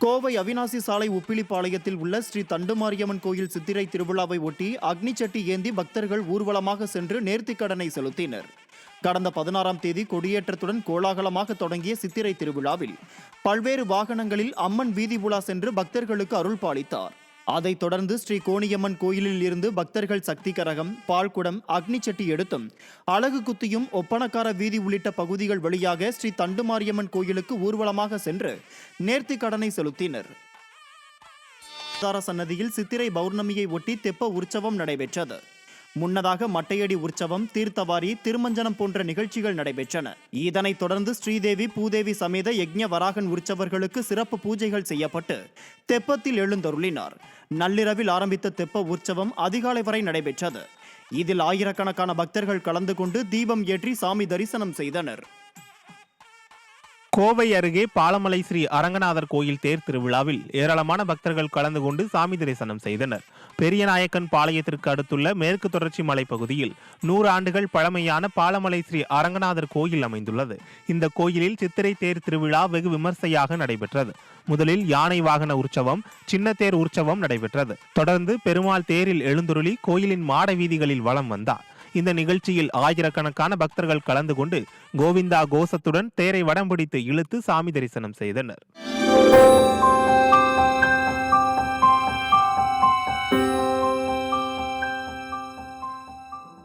கோவை அவினாசி சாலை உப்பிலிப்பாளையத்தில் உள்ள ஸ்ரீ தண்டுமாரியம்மன் கோயில் சித்திரை திருவிழாவை ஒட்டி அக்னி சட்டி ஏந்தி பக்தர்கள் ஊர்வலமாக சென்று நேர்த்திக்கடனை செலுத்தினர். கடந்த 16ஆம் தேதி கொடியேற்றத்துடன் கோலாகலமாக தொடங்கிய சித்திரை திருவிழாவில் பல்வேறு வாகனங்களில் அம்மன் வீதி உலா சென்று பக்தர்களுக்கு அருள் பாலித்தார். அதைத் தொடர்ந்து ஸ்ரீ கோணியம்மன் கோயிலில் இருந்து பக்தர்கள் சக்தி கரகம், பால்குடம், அக்னி சட்டி எடுத்தும் அலகு குத்தியும் ஒப்பனக்கார வீதி உள்ளிட்ட பகுதிகள் வழியாக ஸ்ரீ தண்டுமாரியம்மன் கோயிலுக்கு ஊர்வலமாக சென்று நேர்த்தி கடனை செலுத்தினர். சன்னதியில் சித்திரை பௌர்ணமியை ஒட்டி தெப்ப உற்சவம் நடைபெற்றது. முன்னதாக மட்டையடி உற்சவம், தீர்த்தவாரி, திருமஞ்சனம் போன்ற நிகழ்ச்சிகள் நடைபெற்றன. இதனைத் தொடர்ந்து ஸ்ரீதேவி, பூதேவி சமேத யக்ஞ வராகன் உற்சவர்களுக்கு சிறப்பு பூஜைகள் செய்யப்பட்டு தெப்பத்தில் எழுந்தருளினார். நள்ளிரவில் ஆரம்பித்த தெப்ப உற்சவம் அதிகாலை வரை நடைபெற்றது. இதில் ஆயிரக்கணக்கான பக்தர்கள் கலந்து கொண்டு தீபம் ஏற்றி சாமி தரிசனம் செய்தனர். கோவை அருகே பாலமலை ஸ்ரீ அரங்கநாதர் கோயில் தேர் திருவிழாவில் ஏராளமான பக்தர்கள் கலந்து கொண்டு சாமி தரிசனம் செய்தனர். பெரியநாயக்கன் பாளையத்திற்கு அடுத்துள்ள மேற்கு தொடர்ச்சி மலை பகுதியில் 100 ஆண்டுகள் பழமையான பாலமலை ஸ்ரீ அரங்கநாதர் கோயில் அமைந்துள்ளது. இந்த கோயிலில் சித்திரை தேர் திருவிழா வெகு விமர்சையாக நடைபெற்றது. முதலில் யானை வாகன உற்சவம், சின்ன தேர் உற்சவம் நடைபெற்றது. தொடர்ந்து பெருமாள் தேரில் எழுந்துருளி கோயிலின் மாட வீதிகளில் வலம் வந்தார். இந்த நிகழ்ச்சியில் ஆயிரக்கணக்கான பக்தர்கள் கலந்து கொண்டு கோவிந்தா கோஷத்துடன் தேரை வடம் பிடித்து இழுத்து சாமி தரிசனம் செய்தனர்.